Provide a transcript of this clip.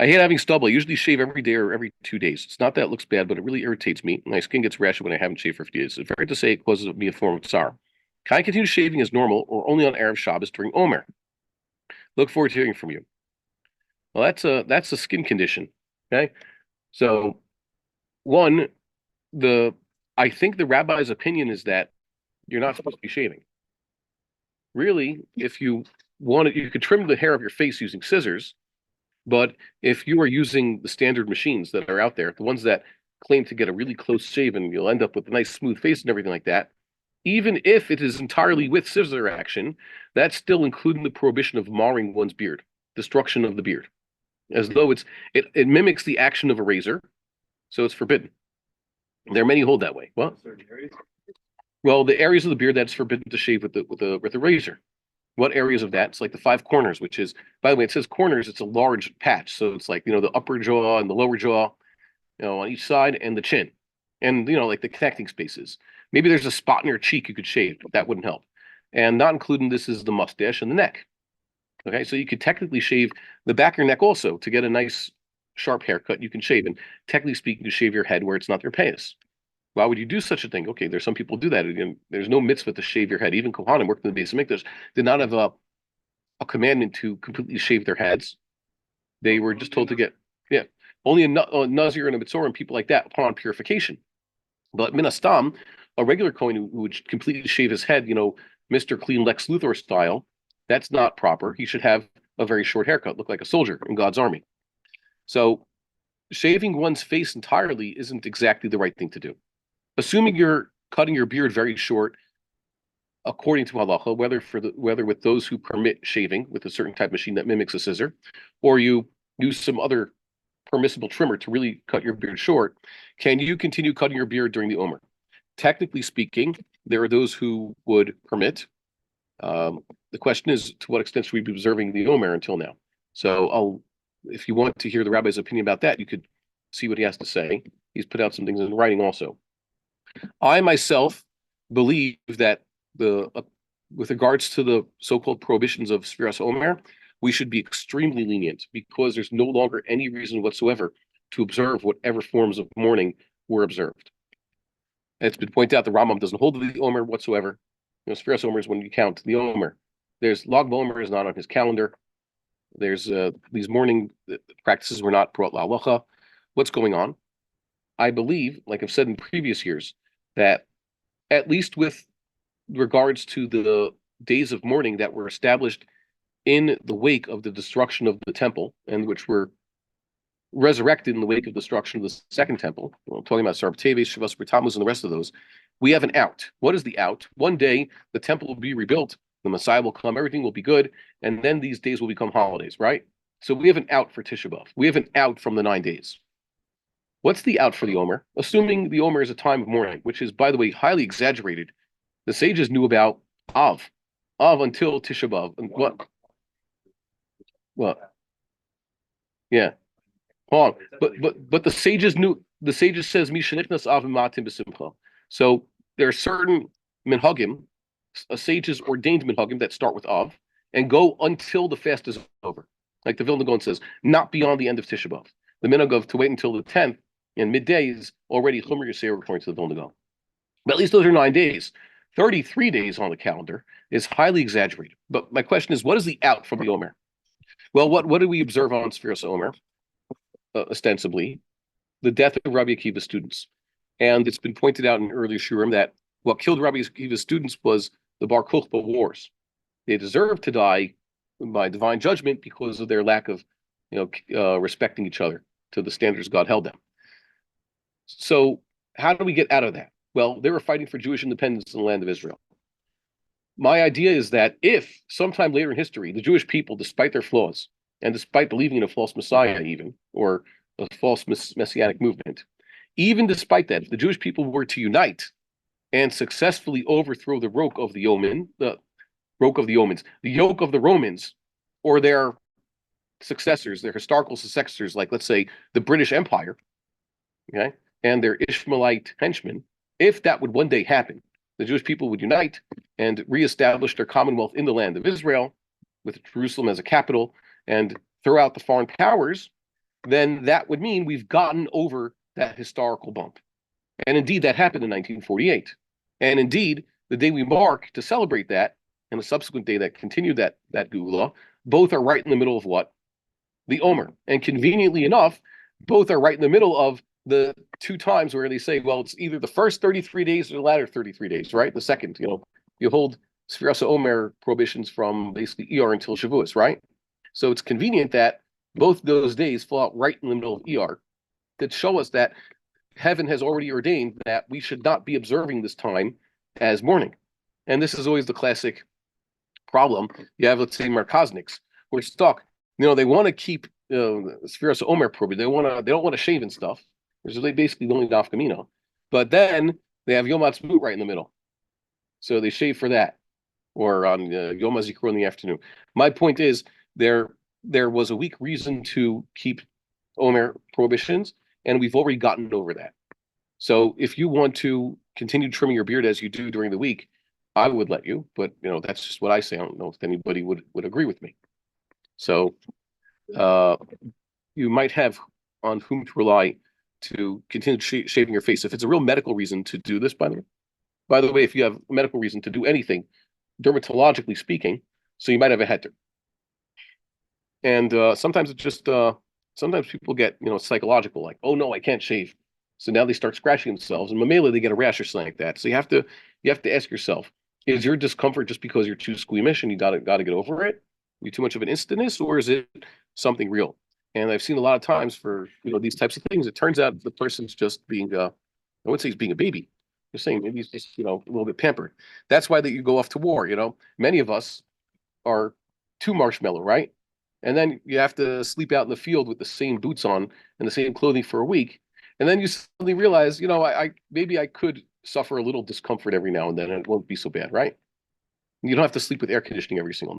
I hate having stubble. I usually shave every day or every 2 days. It's not that it looks bad, but it really irritates me. My skin gets rashy when I haven't shaved for a few days. It's fair to say it causes me a form of tsar. Can I continue shaving as normal or only on Erev Shabbos during Omer? Look forward to hearing from you. Well, that's a skin condition. Okay. So one, the I think the rabbi's opinion is that you're not supposed to be shaving. Really, if you wanted, you could trim the hair of your face using scissors, but if you are using the standard machines that are out there, the ones that claim to get a really close shave and you'll end up with a nice smooth face and everything like that, even if it is entirely with scissor action, that's still including the prohibition of marring one's beard, destruction of the beard, as though it mimics the action of a razor, so it's forbidden. There are many who hold that way. Well, the areas of the beard that's forbidden to shave with a razor. What areas of that? It's like the five corners, which is, by the way, it says corners. It's a large patch, so it's like the upper jaw and the lower jaw, on each side, and the chin, and like the connecting spaces. Maybe there's a spot in your cheek you could shave, but that wouldn't help. And not including this is the mustache and the neck. Okay, so you could technically shave the back of your neck also to get a nice sharp haircut. You can shave, and technically speaking, to shave your head where it's not your payas. Why would you do such a thing? Okay, there's some people who do that. Again, there's no mitzvah to shave your head. Even Kohanim worked in the base of Mikdash did not have a commandment to completely shave their heads. They were just told to get, yeah, only a Nazir and a Mitzvah and people like that upon purification. But Minastam, a regular Kohen who would completely shave his head, Mr. Clean Lex Luthor style, that's not proper. He should have a very short haircut, look like a soldier in God's army. So shaving one's face entirely isn't exactly the right thing to do. Assuming you're cutting your beard very short, according to halacha, whether with those who permit shaving with a certain type of machine that mimics a scissor, or you use some other permissible trimmer to really cut your beard short, can you continue cutting your beard during the Omer? Technically speaking, there are those who would permit. The question is, to what extent should we be observing the Omer until now? So if you want to hear the rabbi's opinion about that, you could see what he has to say. He's put out some things in writing also. I myself believe that with regards to the so-called prohibitions of Sefirat HaOmer, we should be extremely lenient because there's no longer any reason whatsoever to observe whatever forms of mourning were observed. And it's been pointed out the Rambam doesn't hold the Omer whatsoever. Sefirat HaOmer is when you count the Omer. There's Lag BaOmer is not on his calendar. There's these mourning practices were not brought la'alacha. What's going on? I believe, like I've said in previous years, that at least with regards to the days of mourning that were established in the wake of the destruction of the temple, and which were resurrected in the wake of the destruction of the second temple, I'm talking about Sarb Teves, Shavas Tammuz, and the rest of those, we have an out. What is the out? One day, the temple will be rebuilt, the Messiah will come, everything will be good, and then these days will become holidays, right? So we have an out for Tisha B'Av. We have an out from the 9 days. What's the out for the Omer? Assuming the Omer is a time of mourning, which is, by the way, highly exaggerated. The sages knew about Av until Tisha B'Av. And what? Yeah. Hold on. But the sages knew. The sages says Mishanichnas Av Matim B'Simcha. So there are certain minhagim, sages ordained minhagim that start with Av and go until the fast is over. Like the Vilna Gaon says, not beyond the end of Tisha B'Av. The minhag of to wait until the 10th and midday is already Chomer Yisrael according to the Vilna Gaon. But at least those are 9 days. 33 days on the calendar is highly exaggerated. But my question is, what is the out from the Omer? Well, what do we observe on Sefirat HaOmer? Ostensibly, the death of Rabbi Akiva's students. And it's been pointed out in earlier shurim that what killed Rabbi Akiva's students was the Bar Kokhba wars. They deserved to die by divine judgment because of their lack of respecting each other to the standards God held them. So how do we get out of that? Well, they were fighting for Jewish independence in the land of Israel. My idea is that if sometime later in history, the Jewish people, despite their flaws, and despite believing in a false Messiah even, or a false messianic movement, even despite that, if the Jewish people were to unite and successfully overthrow the yoke of the yoke of the Romans, or their successors, their historical successors, like let's say the British Empire, okay, and their Ishmaelite henchmen, if that would one day happen, the Jewish people would unite and reestablish their commonwealth in the land of Israel, with Jerusalem as a capital, and throw out the foreign powers, then that would mean we've gotten over that historical bump. And indeed, that happened in 1948. And indeed, the day we mark to celebrate that, and the subsequent day that continued that Gula, both are right in the middle of what? The Omer. And conveniently enough, both are right in the middle of the two times where they say, well, it's either the first 33 days or the latter 33 days, right? The second, you hold Sefirat HaOmer prohibitions from basically ER until Shavuos, right? So it's convenient that both those days fall out right in the middle of ER that show us that heaven has already ordained that we should not be observing this time as mourning. And this is always the classic problem. You have, let's say, Markazniks, who are stuck. They want to keep Sefirat HaOmer prohibited. They don't want to shave and stuff, which is basically the only nafkamina. But then they have Yom Ha'atzmaut right in the middle, so they shave for that, or on Yom HaZikaron in the afternoon. My point is there was a weak reason to keep Omer prohibitions, and we've already gotten over that. So if you want to continue trimming your beard as you do during the week, I would let you, but that's just what I say. I don't know if anybody would agree with me. So you might have on whom to rely to continue shaving your face. If it's a real medical reason to do this, by the way, if you have a medical reason to do anything, dermatologically speaking, so you might have a heter. And sometimes it's just sometimes people get psychological, like, oh no, I can't shave. So now they start scratching themselves, and mamela they get a rash or something like that. So you have to ask yourself, is your discomfort just because you're too squeamish and you gotta get over it? You too much of an instantness, or is it something real? And I've seen a lot of times for these types of things, it turns out the person's just being I wouldn't say he's being a baby. You're saying maybe he's just a little bit pampered. That's why that you go off to war. Many of us are too marshmallow, right? And then you have to sleep out in the field with the same boots on and the same clothing for a week. And then you suddenly realize, I maybe I could suffer a little discomfort every now and then, and it won't be so bad, right? You don't have to sleep with air conditioning every single night.